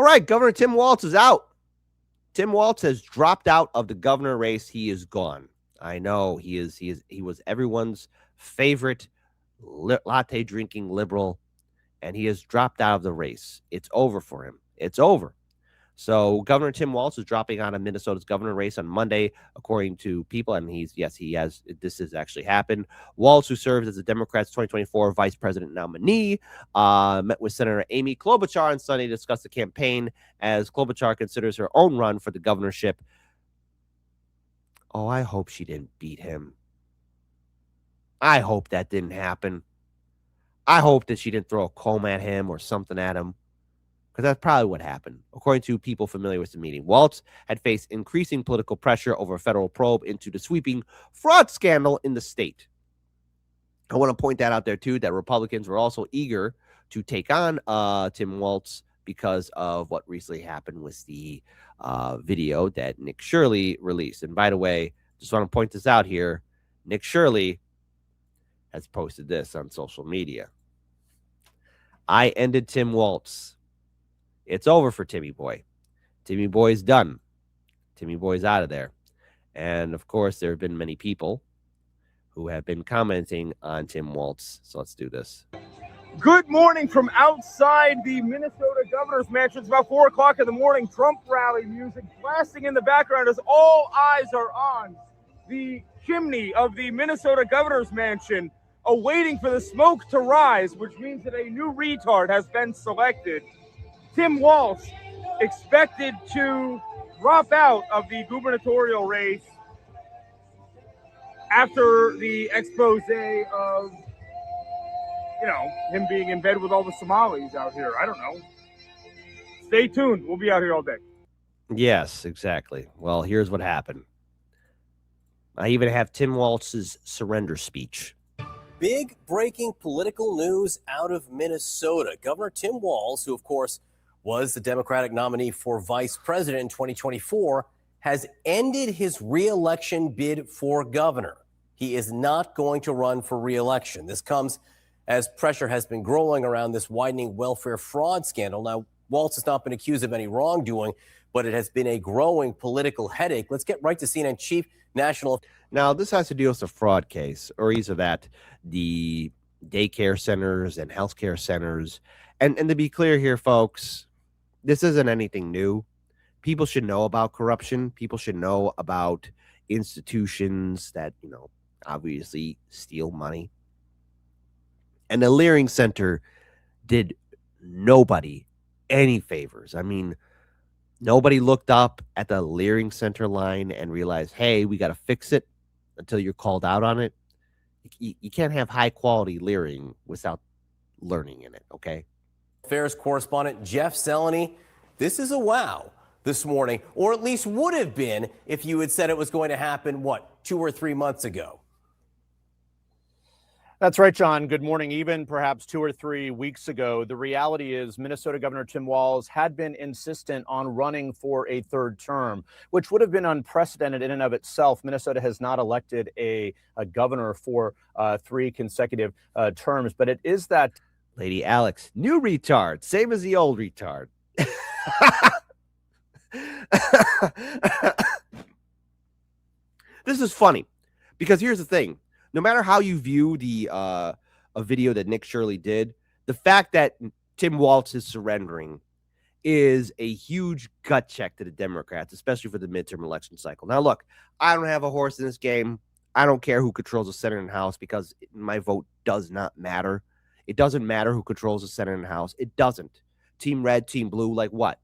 All right, Governor Tim Walz is out. Tim Walz has dropped out of the governor race. He is gone. I know he was everyone's favorite latte drinking liberal, and he has dropped out of the race. It's over for him. It's over. So Governor Tim Walz is dropping out of Minnesota's governor race on Monday, according to people. And this has actually happened. Walz, who serves as the Democrats' 2024 vice president nominee, met with Senator Amy Klobuchar on Sunday to discuss the campaign as Klobuchar considers her own run for the governorship. Oh, I hope she didn't beat him. I hope that didn't happen. I hope that she didn't throw a comb at him or something at him, because that's probably what happened, according to people familiar with the meeting. Walz had faced increasing political pressure over a federal probe into the sweeping fraud scandal in the state. I want to point that out there, too, that Republicans were also eager to take on Tim Walz because of what recently happened with the video that Nick Shirley released. And by the way, just want to point this out here. Nick Shirley has posted this on social media. I ended Tim Walz. It's over for Timmy Boy. Timmy Boy's done. Timmy Boy's out of there. And, of course, there have been many people who have been commenting on Tim Walz. So let's do this. Good morning from outside the Minnesota governor's mansion. It's about 4 o'clock in the morning. Trump rally music blasting in the background as all eyes are on the chimney of the Minnesota governor's mansion, awaiting for the smoke to rise, which means that a new retard has been selected. Tim Walz expected to drop out of the gubernatorial race after the expose of, him being in bed with all the Somalis out here. I don't know. Stay tuned. We'll be out here all day. Yes, exactly. Well, here's what happened. I even have Tim Walz's surrender speech. Big breaking political news out of Minnesota. Governor Tim Walz, who, of course, was the Democratic nominee for vice president in 2024, has ended his re-election bid for governor. He is not going to run for re-election. This comes as pressure has been growing around this widening welfare fraud scandal. Now, Walz has not been accused of any wrongdoing, but it has been a growing political headache. Let's get right to CNN Chief National. Now, this has to do with a fraud case, or either that the daycare centers and healthcare centers. And to be clear here, folks, this isn't anything new. People should know about corruption. People should know about institutions that, obviously steal money. And the Leering Center did nobody any favors. I mean, nobody looked up at the Leering Center line and realized, hey, we got to fix it until you're called out on it. You can't have high quality Leering without learning in it, okay? Affairs correspondent Jeff Seleny, this is a wow this morning, or at least would have been if you had said it was going to happen, 2 or 3 months ago? That's right, John. Good morning. Even perhaps 2 or 3 weeks ago, the reality is Minnesota Governor Tim Walz had been insistent on running for a third term, which would have been unprecedented in and of itself. Minnesota has not elected a governor for 3 consecutive terms, but it is that. Lady Alex, new retard, same as the old retard. This is funny because here's the thing. No matter how you view the a video that Nick Shirley did, the fact that Tim Walz is surrendering is a huge gut check to the Democrats, especially for the midterm election cycle. Now, look, I don't have a horse in this game. I don't care who controls the Senate and House because my vote does not matter. It doesn't matter who controls the Senate and House. It doesn't. Team red, team blue, like what?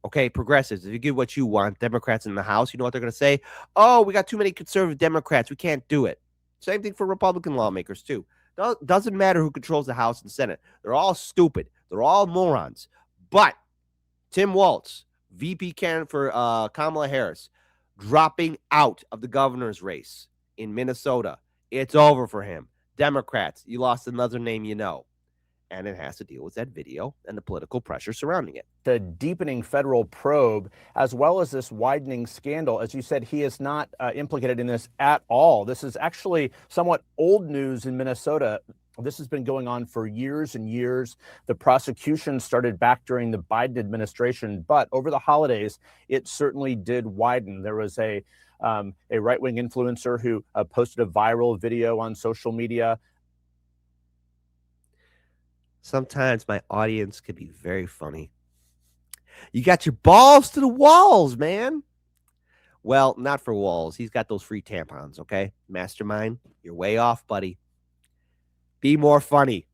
Okay, progressives, if you get what you want, Democrats in the House, you know what they're going to say? Oh, we got too many conservative Democrats. We can't do it. Same thing for Republican lawmakers, too. Doesn't matter who controls the House and Senate. They're all stupid. They're all morons. But Tim Walz, VP candidate for Kamala Harris, dropping out of the governor's race in Minnesota. It's over for him. Democrats, you lost another name you know. And it has to deal with that video and the political pressure surrounding it. The deepening federal probe, as well as this widening scandal. As you said, he is not implicated in this at all. This is actually somewhat old news in Minnesota. This has been going on for years and years. The prosecution started back during the Biden administration, but over the holidays, it certainly did widen. There was a right-wing influencer who posted a viral video on social media. Sometimes my audience can be very funny. You got your balls to the walls, man. Well, not for Walz. He's got those free tampons, okay? Mastermind, you're way off, buddy. Be more funny.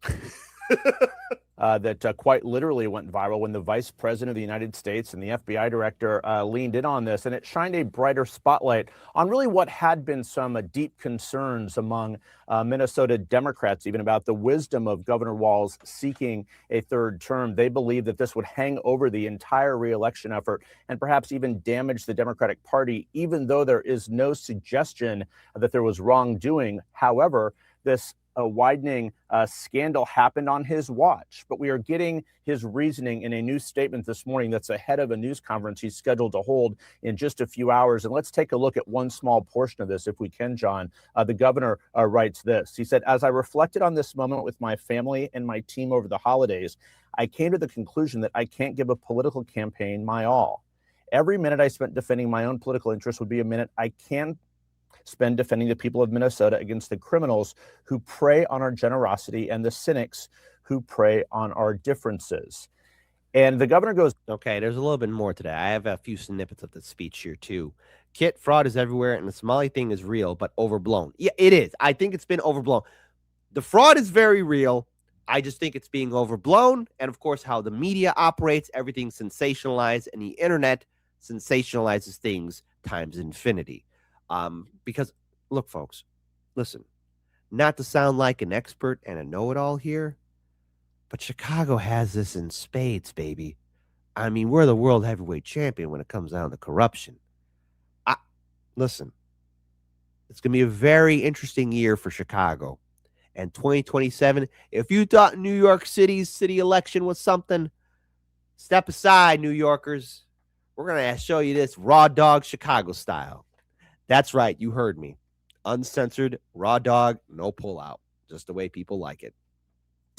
That quite literally went viral when the vice president of the United States and the FBI director leaned in on this, and it shined a brighter spotlight on really what had been some deep concerns among Minnesota Democrats, even about the wisdom of Governor Walz seeking a third term. They believe that this would hang over the entire reelection effort and perhaps even damage the Democratic Party, even though there is no suggestion that there was wrongdoing. However, this a widening scandal happened on his watch, but we are getting his reasoning in a new statement this morning that's ahead of a news conference he's scheduled to hold in just a few hours. And let's take a look at one small portion of this, if we can, John. The governor writes this. He said, "As I reflected on this moment with my family and my team over the holidays, I came to the conclusion that I can't give a political campaign my all. Every minute I spent defending my own political interests would be a minute I can spend defending the people of Minnesota against the criminals who prey on our generosity and the cynics who prey on our differences." And the governor goes, okay, there's a little bit more to that. I have a few snippets of the speech here too. Kit, fraud is everywhere, and the Somali thing is real, but overblown. Yeah, it is. I think it's been overblown. The fraud is very real. I just think it's being overblown. And of course, how the media operates, everything's sensationalized, and the internet sensationalizes things times infinity. Because look, folks, listen, not to sound like an expert and a know-it-all here, but Chicago has this in spades, baby. I mean, we're the world heavyweight champion when it comes down to corruption. Listen, it's going to be a very interesting year for Chicago. And 2027, if you thought New York City's city election was something, step aside, New Yorkers. We're going to show you this raw dog Chicago style. That's right. You heard me. Uncensored, raw dog, no pullout. Just the way people like it.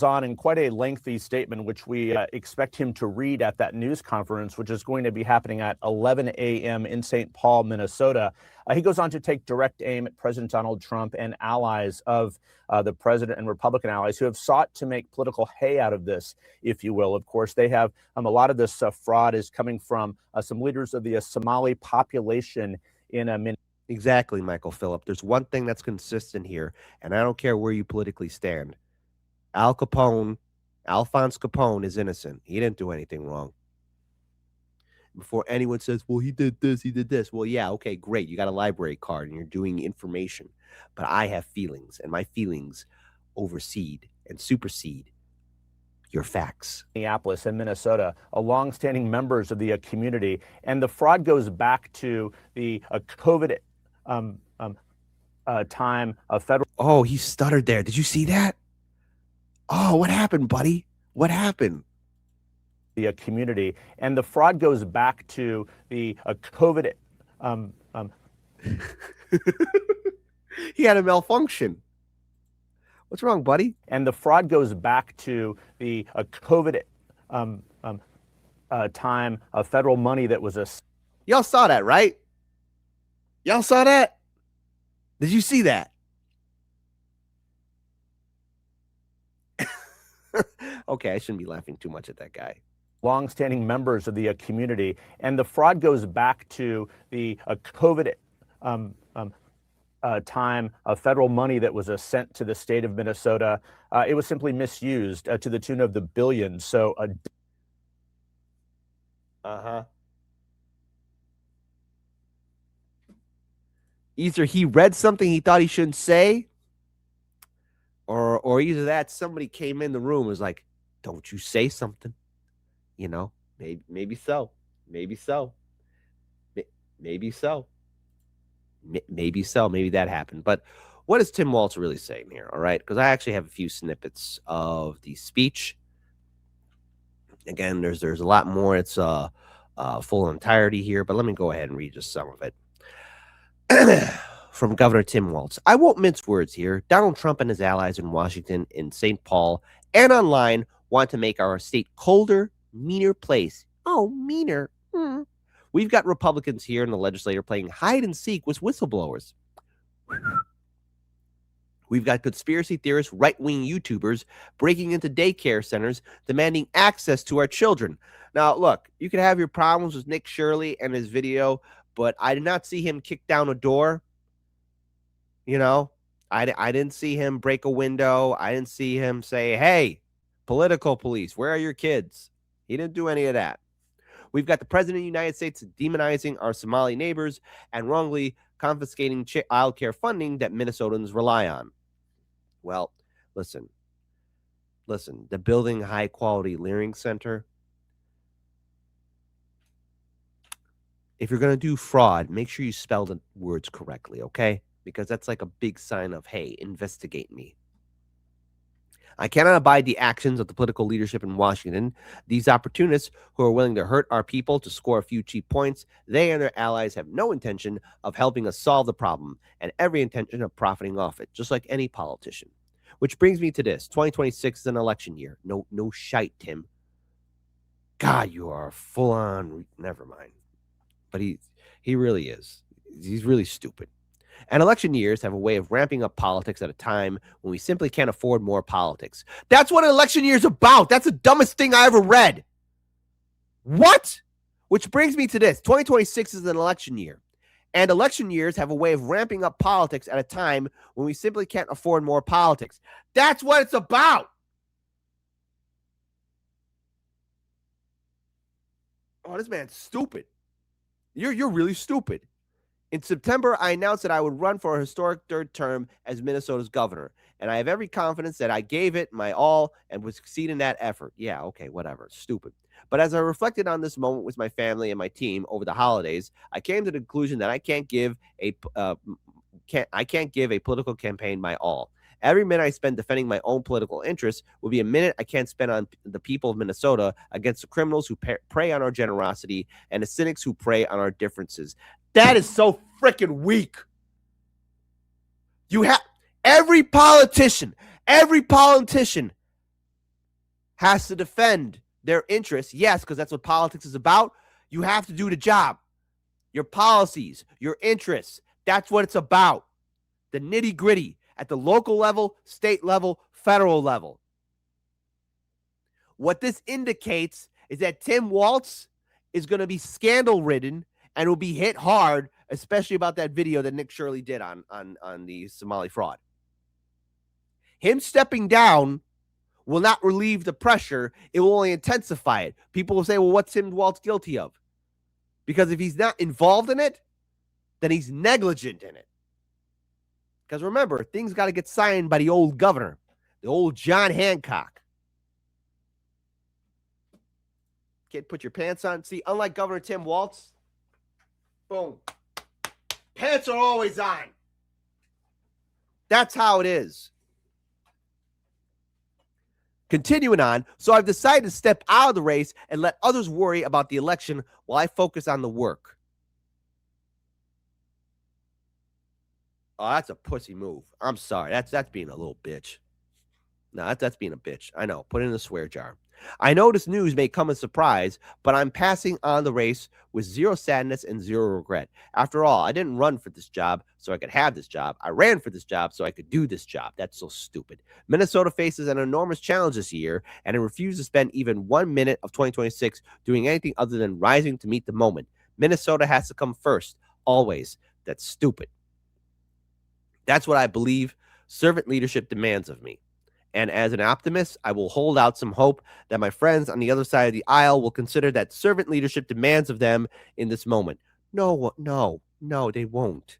On in quite a lengthy statement, which we expect him to read at that news conference, which is going to be happening at 11 a.m. in St. Paul, Minnesota. He goes on to take direct aim at President Donald Trump and allies of the president and Republican allies who have sought to make political hay out of this, if you will. Of course, they have a lot of this fraud is coming from some leaders of the Somali population in Minnesota. Exactly, Michael Phillip. There's one thing that's consistent here, and I don't care where you politically stand. Alphonse Capone is innocent. He didn't do anything wrong. Before anyone says, well, he did this, he did this. Well, yeah, okay, great. You got a library card and you're doing information. But I have feelings, and my feelings oversede and supersede your facts. Minneapolis and Minnesota, longstanding members of the community. And the fraud goes back to the COVID time of federal. Oh, he stuttered there. Did you see that? Oh, what happened, buddy? What happened? The community. And the fraud goes back to the COVID. He had a malfunction. What's wrong, buddy? And the fraud goes back to the COVID time of federal money that was Y'all saw that, right? Y'all saw that? Did you see that? Okay, I shouldn't be laughing too much at that guy. Longstanding members of the community. And the fraud goes back to the COVID time of federal money that was sent to the state of Minnesota. It was simply misused to the tune of the billions. So, Either he read something he thought he shouldn't say, or either that somebody came in the room and was like, don't you say something. You know, maybe so. Maybe so. Maybe so. Maybe so. Maybe that happened. But what is Tim Walz really saying here? All right. Because I actually have a few snippets of the speech. Again, there's a lot more. It's full entirety here, but let me go ahead and read just some of it. from Governor Tim Walz. I won't mince words here. Donald Trump and his allies in Washington, in St. Paul, and online want to make our state colder, meaner place. Oh, meaner. We've got Republicans here in the legislature playing hide and seek with whistleblowers. We've got conspiracy theorists, right-wing YouTubers breaking into daycare centers, demanding access to our children. Now, look, you can have your problems with Nick Shirley and his video, but I did not see him kick down a door. You know, I didn't see him break a window. I didn't see him say, hey, political police, where are your kids? He didn't do any of that. We've got the president of the United States demonizing our Somali neighbors and wrongly confiscating child care funding that Minnesotans rely on. Well, listen, the building high-quality Learning Center, if you're going to do fraud, make sure you spell the words correctly, okay? Because that's like a big sign of, hey, investigate me. I cannot abide the actions of the political leadership in Washington. These opportunists who are willing to hurt our people to score a few cheap points, they and their allies have no intention of helping us solve the problem and every intention of profiting off it, just like any politician. Which brings me to this. 2026 is an election year. No shite, Tim. God, you are full-on... Never mind. But he really is. He's really stupid. And election years have a way of ramping up politics at a time when we simply can't afford more politics. That's what an election year is about. That's the dumbest thing I ever read. What? Which brings me to this. 2026 is an election year. And election years have a way of ramping up politics at a time when we simply can't afford more politics. That's what it's about. Oh, this man's stupid. You're really stupid. In September, I announced that I would run for a historic third term as Minnesota's governor, and I have every confidence that I gave it my all and would succeed in that effort. Yeah, okay, whatever. Stupid. But as I reflected on this moment with my family and my team over the holidays, I came to the conclusion that I can't give a political campaign my all. Every minute I spend defending my own political interests will be a minute I can't spend on the people of Minnesota against the criminals who prey on our generosity and the cynics who prey on our differences. That is so freaking weak. You have every politician has to defend their interests. Yes, because that's what politics is about. You have to do the job. Your policies, your interests, that's what it's about. The nitty-gritty at the local level, state level, federal level. What this indicates is that Tim Walz is going to be scandal-ridden and will be hit hard, especially about that video that Nick Shirley did on the Somali fraud. Him stepping down will not relieve the pressure. It will only intensify it. People will say, well, what's Tim Walz guilty of? Because if he's not involved in it, then he's negligent in it. Because remember, things got to get signed by the old governor, the old John Hancock. Can't put your pants on. See, unlike Governor Tim Walz, boom, pants are always on. That's how it is. Continuing on, so I've decided to step out of the race and let others worry about the election while I focus on the work. Oh, that's a pussy move. I'm sorry. That's being a little bitch. No, that's being a bitch. I know. Put it in the swear jar. I know this news may come as a surprise, but I'm passing on the race with zero sadness and zero regret. After all, I didn't run for this job so I could have this job. I ran for this job so I could do this job. That's so stupid. Minnesota faces an enormous challenge this year, and I refuse to spend even 1 minute of 2026 doing anything other than rising to meet the moment. Minnesota has to come first, always. That's stupid. That's what I believe servant leadership demands of me. And as an optimist, I will hold out some hope that my friends on the other side of the aisle will consider that servant leadership demands of them in this moment. No, they won't.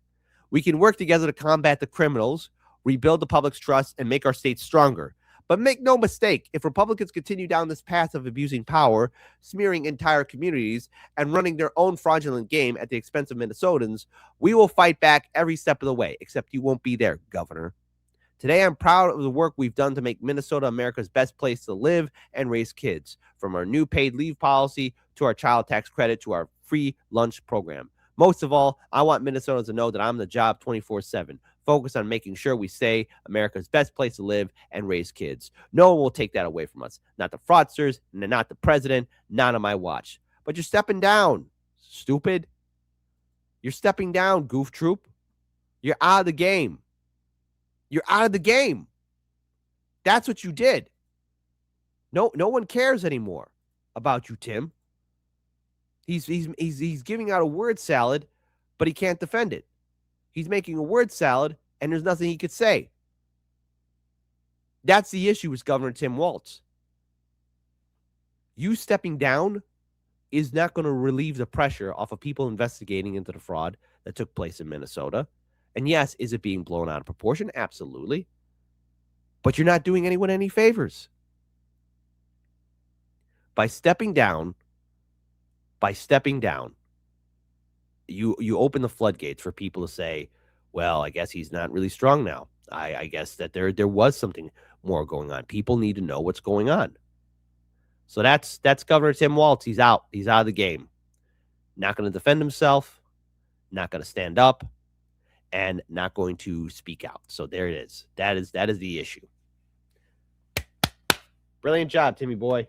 We can work together to combat the criminals, rebuild the public's trust, and make our state stronger. But make no mistake, if Republicans continue down this path of abusing power, smearing entire communities, and running their own fraudulent game at the expense of Minnesotans, we will fight back every step of the way, except you won't be there, Governor. Today, I'm proud of the work we've done to make Minnesota America's best place to live and raise kids, from our new paid leave policy to our child tax credit to our free lunch program. Most of all, I want Minnesotans to know that I'm the job 24/7, focused on making sure we stay America's best place to live and raise kids. No one will take that away from us. Not the fraudsters, not the president, not on my watch. But you're stepping down, stupid. You're stepping down, goof troop. You're out of the game. You're out of the game. That's what you did. No one cares anymore about you, Tim. He's giving out a word salad, but he can't defend it. He's making a word salad, and there's nothing he could say. That's the issue with Governor Tim Walz. You stepping down is not going to relieve the pressure off of people investigating into the fraud that took place in Minnesota. And yes, is it being blown out of proportion? Absolutely. But you're not doing anyone any favors. By stepping down, you open the floodgates for people to say, well, I guess he's not really strong now. I guess that there was something more going on. People need to know what's going on. So that's Governor Tim Walz. He's out. He's out of the game. Not going to defend himself, not going to stand up, and not going to speak out. So there it is. That is the issue. Brilliant job, Timmy boy.